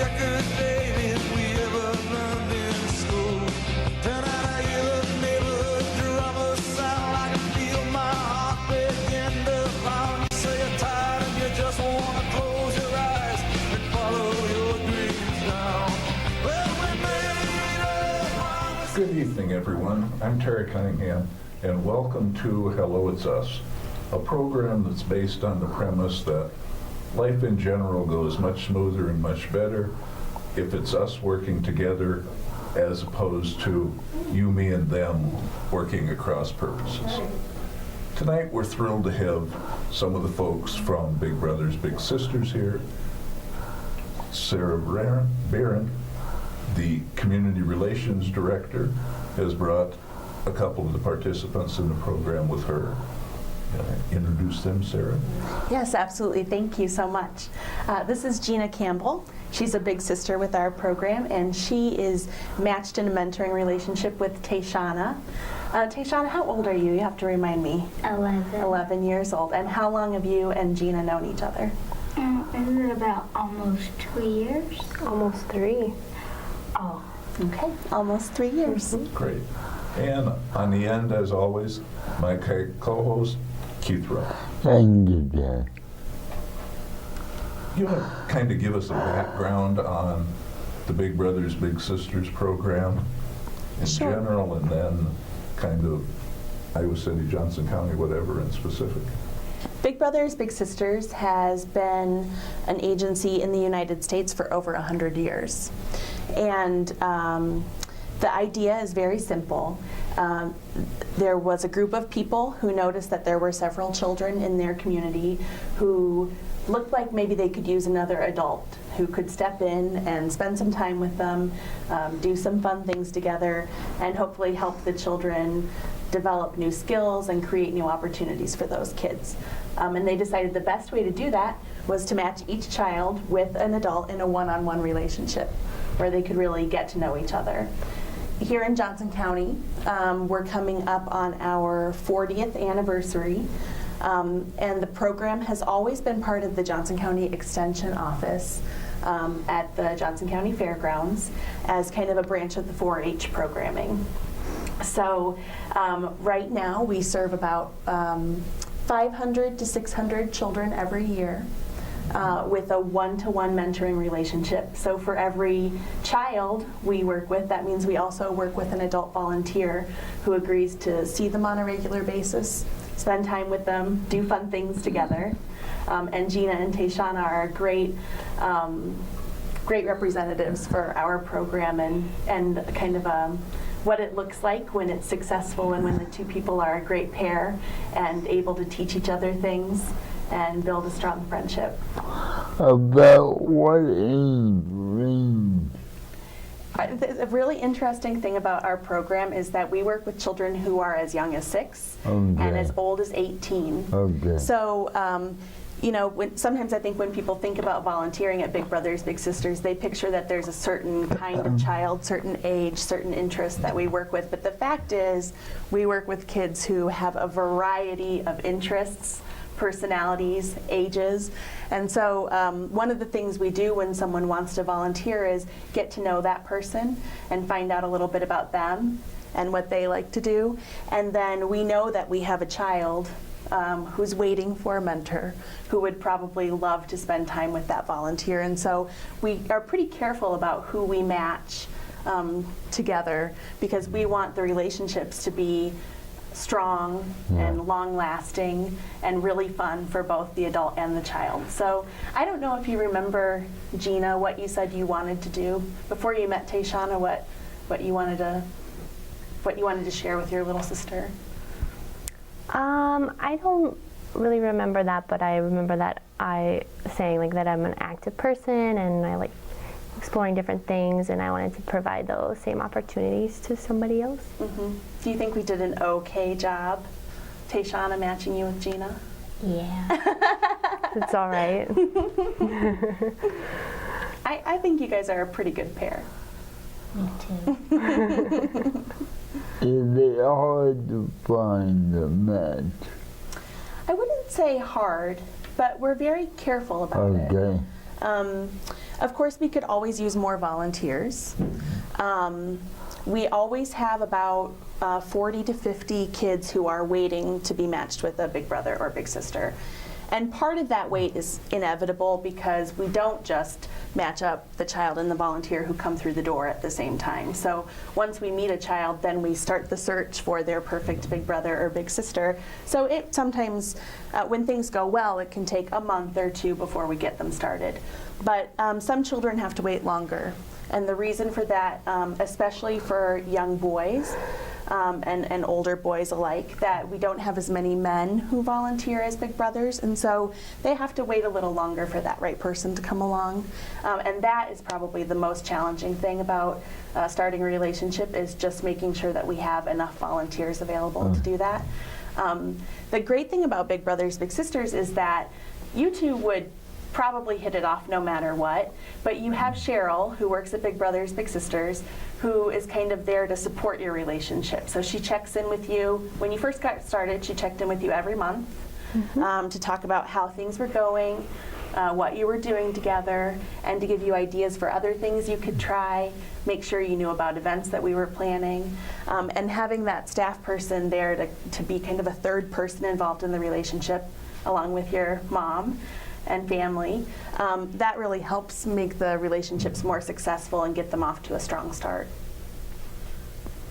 record, baby, if we ever learned in school. Turn out I hear the neighborhood drama sound. I can feel my heart begin to pound. You say you're tired and you just want to close your eyes and follow your dreams down. Well, we made a promise. Good evening, everyone. I'm Terry Cunningham, and welcome to Hello, It's Us, a program that's based on the premise that life in general goes much smoother and much better if it's us working together as opposed to you, me, and them working across purposes. Tonight, we're thrilled to have some of the folks from Big Brothers Big Sisters here. Sara Barron, the Community Relations Director, has brought a couple of the participants in the program with her. Introduce them, Sara. Yes, absolutely. Thank you so much. This is Gina Campbell. She's a big sister with our program, and she is matched in a mentoring relationship with Tayshauna. Tayshauna, how old are you? You have to remind me. 11. 11 years old. And how long have you and Gina known each other? Isn't it about almost 2 years? Almost 3. Oh. Okay, almost 3 years. Great. And on the end, as always, my co-host, Keith Rowe. Thank you, Jack. You want to kind of give us a background on the Big Brothers Big Sisters program in Sure. general, and then kind of Iowa City, Johnson County, whatever in specific? Big Brothers Big Sisters has been an agency in the United States for over 100 years. And the idea is very simple. There was a group of people who noticed that there were several children in their community who looked like maybe they could use another adult who could step in and spend some time with them, do some fun things together, and hopefully help the children develop new skills and create new opportunities for those kids. And they decided the best way to do that was to match each child with an adult in a one-on-one relationship where they could really get to know each other. Here in Johnson County, we're coming up on our 40th anniversary, and the program has always been part of the Johnson County Extension Office at the Johnson County Fairgrounds as kind of a branch of the 4-H programming. So right now we serve about 500 to 600 children every year. With a one-to-one mentoring relationship. So for every child we work with, that means we also work with an adult volunteer who agrees to see them on a regular basis, spend time with them, do fun things together. And Gina and Tayshauna are great representatives for our program and kind of what it looks like when it's successful and when the two people are a great pair and able to teach each other things and build a strong friendship. About what age range? The really interesting thing about our program is that we work with children who are as young as 6 and as old as 18. Okay. So, you know, sometimes I think when people think about volunteering at Big Brothers Big Sisters, they picture that there's a certain kind of child, certain age, certain interest that we work with. But the fact is, we work with kids who have a variety of interests, personalities, ages. And so one of the things we do when someone wants to volunteer is get to know that person and find out a little bit about them and what they like to do. And then we know that we have a child who's waiting for a mentor who would probably love to spend time with that volunteer. And so we are pretty careful about who we match together because we want the relationships to be strong and long-lasting and really fun for both the adult and the child. So I don't know if you remember, Gina, what you said you wanted to do before you met Tayshauna. What you wanted to share with your little sister. I don't really remember that, but I remember that I saying like that I'm an active person and I like exploring different things, and I wanted to provide those same opportunities to somebody else. Mm-hmm. Do you think we did an okay job, Tayshauna, matching you with Gina? Yeah. It's all right. I think you guys are a pretty good pair. Me too. Is it hard to find a match? I wouldn't say hard, but we're very careful about it. Okay. Of course, we could always use more volunteers. We always have about 40 to 50 kids who are waiting to be matched with a big brother or big sister. And part of that wait is inevitable because we don't just match up the child and the volunteer who come through the door at the same time. So once we meet a child, then we start the search for their perfect big brother or big sister. So it sometimes, when things go well, it can take a month or two before we get them started. But some children have to wait longer. And the reason for that, especially for young boys, and older boys alike, that we don't have as many men who volunteer as big brothers, and so they have to wait a little longer for that right person to come along. And that is probably the most challenging thing about starting a relationship, is just making sure that we have enough volunteers available to do that. The great thing about Big Brothers Big Sisters is that you two would probably hit it off no matter what, but you have Cheryl, who works at Big Brothers Big Sisters, who is kind of there to support your relationship. So she checks in with you. When you first got started, she checked in with you every month to talk about how things were going, what you were doing together, and to give you ideas for other things you could try, make sure you knew about events that we were planning, and having that staff person there to be kind of a third person involved in the relationship along with your mom and family, that really helps make the relationships more successful and get them off to a strong start.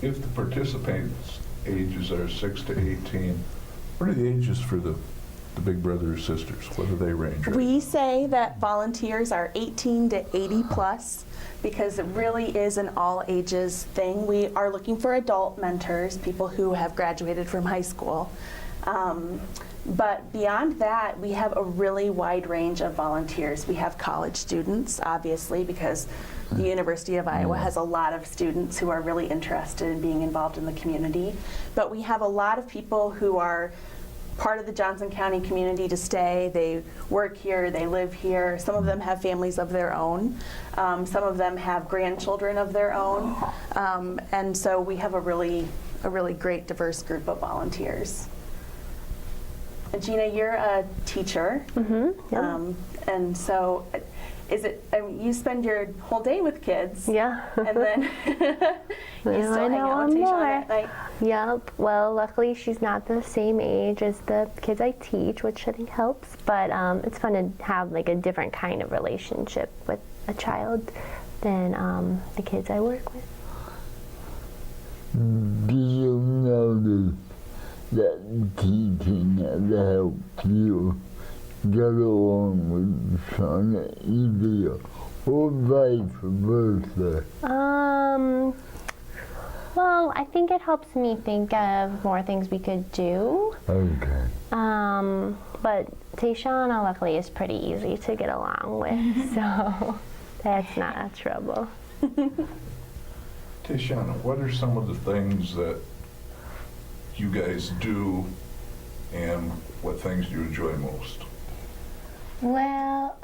If the participants' ages are 6 to 18, what are the ages for the big brother or sisters? What do they range at? We say that volunteers are 18 to 80 plus because it really is an all ages thing. We are looking for adult mentors, people who have graduated from high school. But beyond that, we have a really wide range of volunteers. We have college students, obviously, because the University of Iowa has a lot of students who are really interested in being involved in the community. But we have a lot of people who are part of the Johnson County community to stay. They work here, they live here. Some of them have families of their own. Some of them have grandchildren of their own. And so we have a really great, diverse group of volunteers. Gina, you're a teacher, and so you spend your whole day with kids. Yeah. And then you still hang out with Tayshauna at night. Yep. Well, luckily she's not the same age as the kids I teach, which I think helps. But it's fun to have like a different kind of relationship with a child than the kids I work with. Do you notice that teaching has helped you get along with Shauna easier, or vice versa? Well, I think it helps me think of more things we could do. Okay. But Tayshauna, luckily, is pretty easy to get along with, so that's not a trouble. Tayshauna, what are some of the things that you guys do, and what things do you enjoy most? Well,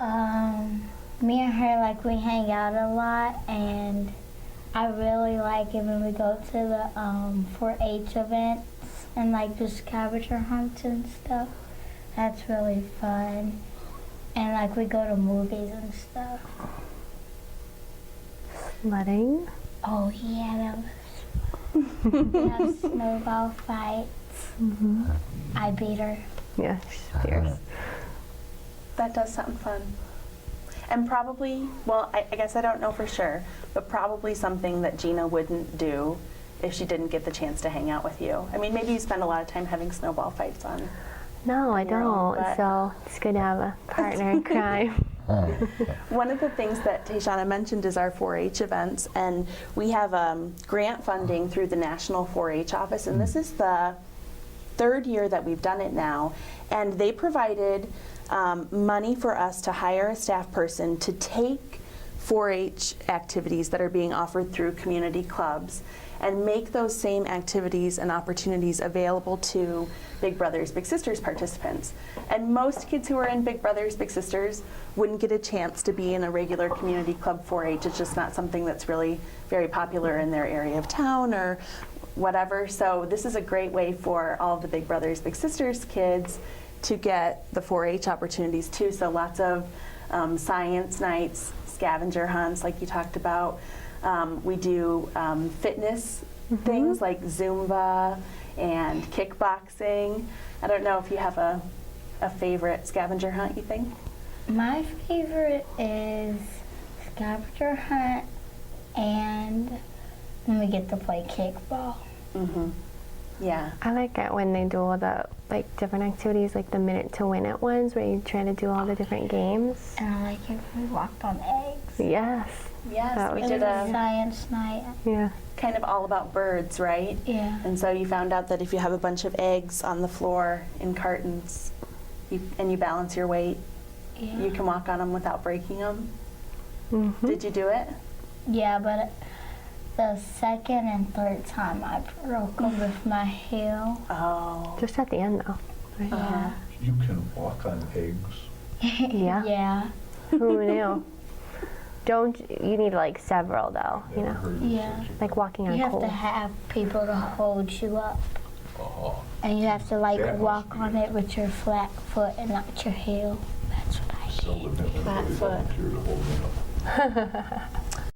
me and her, like, we hang out a lot, and I really like it when we go to the 4-H events and, like, do scavenger hunts and stuff. That's really fun. And, like, we go to movies and stuff. Sledding? Oh, yeah, that was fun. We have snowball fights. I beat her. Yeah, she's fierce. That does sound fun. And probably, well, I guess I don't know for sure, but probably something that Gina wouldn't do if she didn't get the chance to hang out with you. I mean, maybe you spend a lot of time having snowball fights on. No, I your own, don't, but- so it's good to have a partner in crime. One of the things that Tayshauna mentioned is our 4-H events, and we have grant funding through the National 4-H office, and this is the third year that we've done it now, and they provided money for us to hire a staff person to take 4-H activities that are being offered through community clubs and make those same activities and opportunities available to Big Brothers Big Sisters participants. And most kids who are in Big Brothers Big Sisters wouldn't get a chance to be in a regular community club 4-H. It's just not something that's really very popular in their area of town or whatever. So this is a great way for all of the Big Brothers Big Sisters kids to get the 4-H opportunities too. So lots of science nights, scavenger hunts, like you talked about. We do fitness things like Zumba and kickboxing. I don't know if you have a favorite scavenger hunt, you think? My favorite is scavenger hunt and when we get to play kickball. Yeah. I like it when they do all the like different activities, like the minute to win it ones, where you try to do all the different games. And I like it when we walked on eggs. Yes. Yes, That we was did It was a science night. Yeah. kind of all about birds, right? Yeah. And so you found out that if you have a bunch of eggs on the floor in cartons and you balance your weight, Yeah. you can walk on them without breaking them. Did you do it? Yeah, but the second and third time I broke them with my heel. Oh. Just at the end though. Right? Yeah. You can walk on eggs. Yeah. Yeah. Who knew? You need like several though, you Never know, heard of Yeah. such a like walking You on have coal. to have people to hold you up. Oh, And you have to like That must walk be on it with your flat foot and not your heel. That's what I did. seldom have anybody Flat foot. volunteer to hold me up.